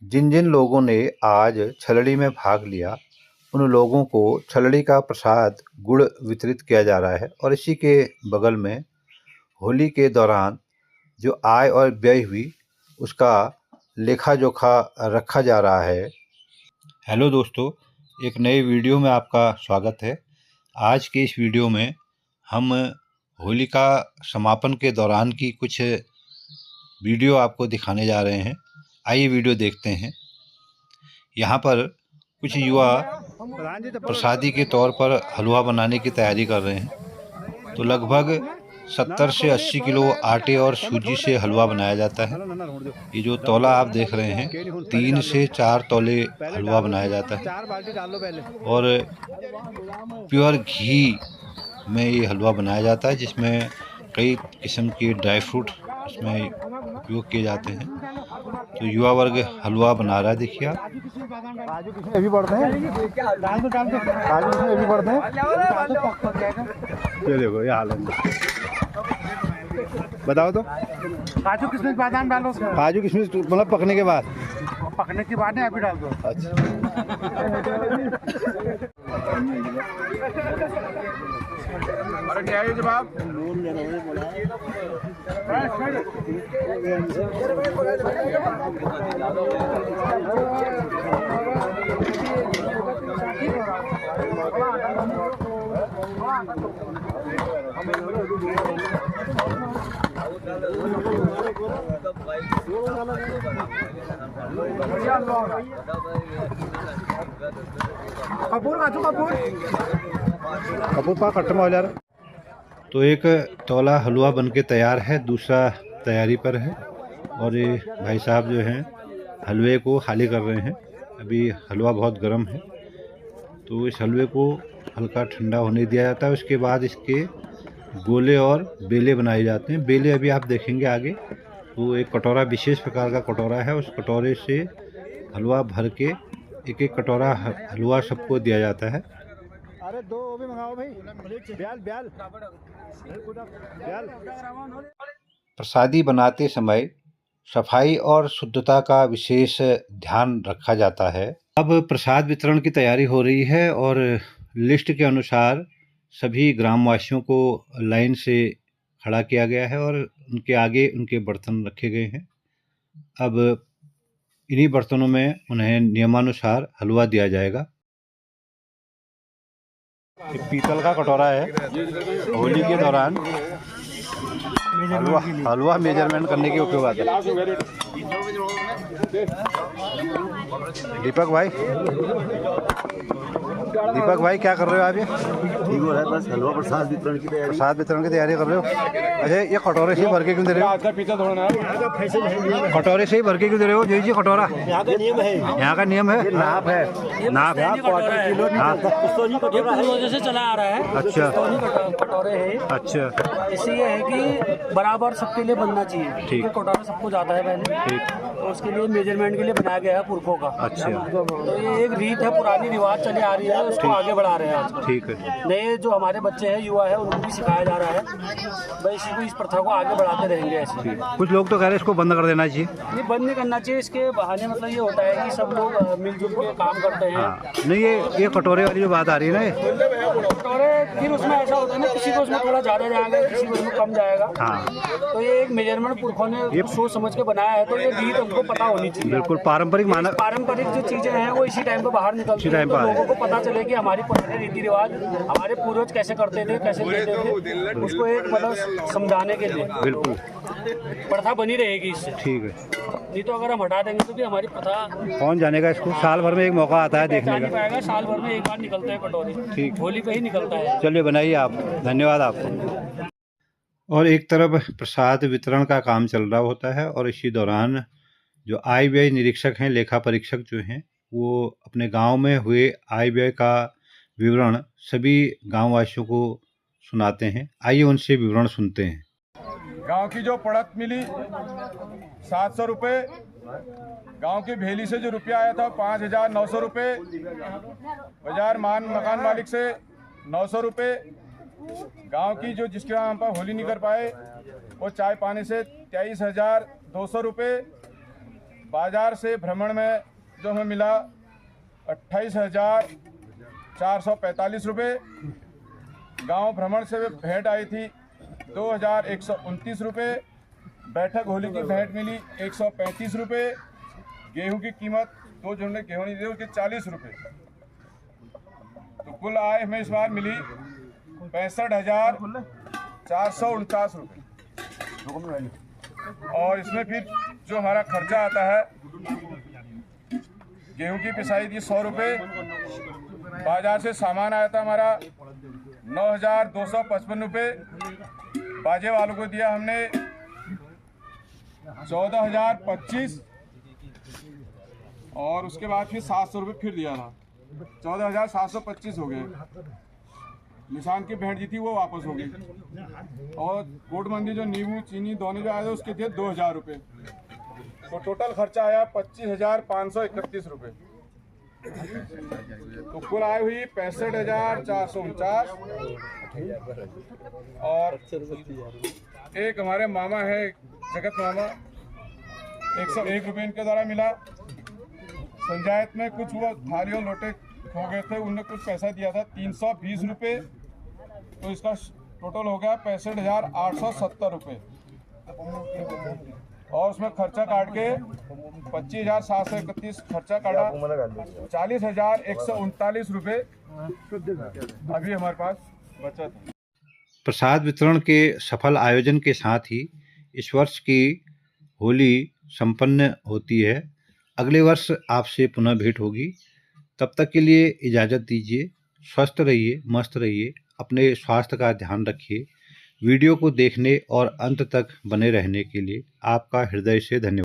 जिन जिन लोगों ने आज छलड़ी में भाग लिया उन लोगों को छलड़ी का प्रसाद गुड़ वितरित किया जा रहा है और इसी के बगल में होली के दौरान जो आय और व्यय हुई उसका लेखा जोखा रखा जा रहा है। हेलो दोस्तों, एक नए वीडियो में आपका स्वागत है। आज के इस वीडियो में हम होली का समापन के दौरान की कुछ वीडियो आपको दिखाने जा रहे हैं। आइए वीडियो देखते हैं। यहाँ पर कुछ युवा प्रसादी के तौर पर हलवा बनाने की तैयारी कर रहे हैं। तो लगभग 70 से 80 किलो आटे और सूजी से हलवा बनाया जाता है। ये जो तौला आप देख रहे हैं, 3 से 4 तौले हलवा बनाया जाता है और प्योर घी में ये हलवा बनाया जाता है, जिसमें कई किस्म के ड्राई फ्रूट इसमें उपयोग किए जाते हैं। तो युवा वर्ग हलवा बना रहा है, देखिए आप। काजू किसमें भी पड़ते हैं, काजू किसमें भी पड़ते हैं। ये देखो, ये हाल है। बताओ तो, काजू किसमें बादाम डालो उसमें। काजू किशमिश मतलब पकने के बाद नहीं, अभी डाल दो। अच्छा। अरे क्या है जवाब? कपूर पा खट्टा यार। तो एक तौला हलवा बनके तैयार है, दूसरा तैयारी पर है और ये भाई साहब जो हैं हलवे को खाली कर रहे हैं। अभी हलवा बहुत गर्म है, तो इस हलवे को हल्का ठंडा होने दिया जाता है। उसके बाद इसके गोले और बेले बनाए जाते हैं। बेले अभी आप देखेंगे आगे। तो एक कटोरा, विशेष प्रकार का कटोरा है, उस कटोरे से हलवा भर के एक एक कटोरा हलवा सबको दिया जाता है। अरे दो भी मंगाओ भाई। ब्याल प्रसादी बनाते समय सफाई और शुद्धता का विशेष ध्यान रखा जाता है। अब प्रसाद वितरण की तैयारी हो रही है और लिस्ट के अनुसार सभी ग्रामवासियों को लाइन से खड़ा किया गया है और उनके आगे उनके बर्तन रखे गए हैं। अब इन्हीं बर्तनों में उन्हें नियमानुसार हलवा दिया जाएगा। एक पीतल का कटोरा है। होली के दौरान हलवा मेजरमेंट करने के उपयोग आता है। दीपक भाई क्या कर रहे हो आप? ये ठीक हो रहा है, बस हलवा प्रसाद वितरण की तैयारी कर रहे हो। अच्छा, ये कटोरे से ही भर के क्यों दे रहे हो? कटोरे से ही भर के क्यों दे रहे हो? जी कटोरा यहाँ का नियम है। यहाँ का नियम है। नाप है, नाप किलो से चला आ रहा है। अच्छा, कटोरे है। अच्छा, इससे ये है कि बराबर सबके लिए बनना चाहिए। ठीक। कटोरा सबको जाता है पहले, ठीक। तो उसके लिए मेजरमेंट के लिए बनाया गया है पुरखों का। अच्छा, तो ये एक रीत है, पुरानी रिवाज चली आ रही है, उसको आगे बढ़ा रहे हैं आज। ठीक है। नए जो हमारे बच्चे हैं, युवा है, उनको भी सिखाया जा रहा है। भाई इस प्रथा को आगे बढ़ाते रहेंगे ऐसे। कुछ लोग तो कह रहे हैं इसको बंद कर देना चाहिए। ये बंद नहीं करना चाहिए। इसके बहाने मतलब ये होता है कि सब लोग मिलजुल के काम करते हैं। हाँ, नहीं ये कटोरे वाली जो बात आ रही है ना, कटोरे फिर उसमें ऐसा होता है ना, किसी को उसमें थोड़ा ज़्यादा जाएगा, किसी को उसमें कम जाएगा। हाँ, तो ये एक मेजरमेंट पुरखों ने सोच समझ के बनाया है, तो ये रीत हमको पता होनी चाहिए। बिल्कुल पारंपरिक जो चीजें हैं वो इसी टाइम पे बाहर निकलती हैं, तो लोगों को पता चले कि हमारी पुराने रीति रिवाज हमारे पूर्वज कैसे करते थे, कैसे लेते थे, उसको एक मतलब समझाने के लिए बिल्कुल प्रथा बनी रहेगी इससे। ठीक है। नहीं तो अगर हम हटा देंगे तो भी हमारी प्रथा कौन जानेगा इसको? साल भर में एक मौका आता है देखने नहीं का। पाएगा। साल भर में एक बार निकलते हैं कटोरे। ठीक। होली पे ही निकलता है। चलिए बनाइए आप। धन्यवाद आपको। और एक तरफ प्रसाद वितरण का काम चल रहा होता है और इसी दौरान जो आय व्यय निरीक्षक हैं, लेखा परीक्षक जो हैं, वो अपने गांव में हुए आय व्यय का विवरण सभी गांववासियों को सुनाते हैं। आइए उनसे विवरण सुनते हैं। गांव की जो पड़त मिली 700 रुपये, गांव की भेली से जो रुपया आया था 5,900 रुपये, बाजार मकान मालिक से 900 रुपये, गांव की जो जिसके यहाँ हम पर होली नहीं कर पाए वो चाय पानी से 23,200 रुपये, बाजार से भ्रमण में जो हमें मिला 28,445 रुपये। गांव भ्रमण से भेंट आई थी 2,129 रुपये। बैठक होली की भेंट मिली 135 रुपये। गेहूं की कीमत 2 झुंडे गेहूं नहीं दी उसके 40 रुपये। तो कुल आय हमें इस बार मिली 65,449 रुपये। और इसमें फिर जो हमारा खर्चा आता है, गेहूं की पिसाई थी 100 रुपये। बाजार से सामान आया था हमारा 9,255 रुपये। बाजे वालों को दिया हमने 14,025 और उसके बाद फिर 700 रुपये फिर दिया था। 14,725 हो गए। निशान की भेंट जी थी वो वापस हो गई। और कोट मंदी जो नींबू चीनी दोनों जो आए थे उसके थे 2,000 रुपये। तो टोटल खर्चा आया 25,531 रुपये। तो कुल आय हुई 65,449। और एक हमारे मामा है जगत मामा, 101 रुपये इनके द्वारा मिला। पंचायत में कुछ वो थालियों लोटे हो गए थे, उनने कुछ पैसा दिया था 320 रुपये। तो इसका टोटल हो गया 65,870 रुपये। और उसमें खर्चा काट के 25,731 खर्चा काटा, 40,139 रुपये अभी हमारे पास बचा था। प्रसाद वितरण के सफल आयोजन के साथ ही इस वर्ष की होली संपन्न होती है। अगले वर्ष आपसे पुनः भेंट होगी। तब तक के लिए इजाज़त दीजिए। स्वस्थ रहिए, मस्त रहिए, अपने स्वास्थ्य का ध्यान रखिए। वीडियो को देखने और अंत तक बने रहने के लिए आपका हृदय से धन्यवाद।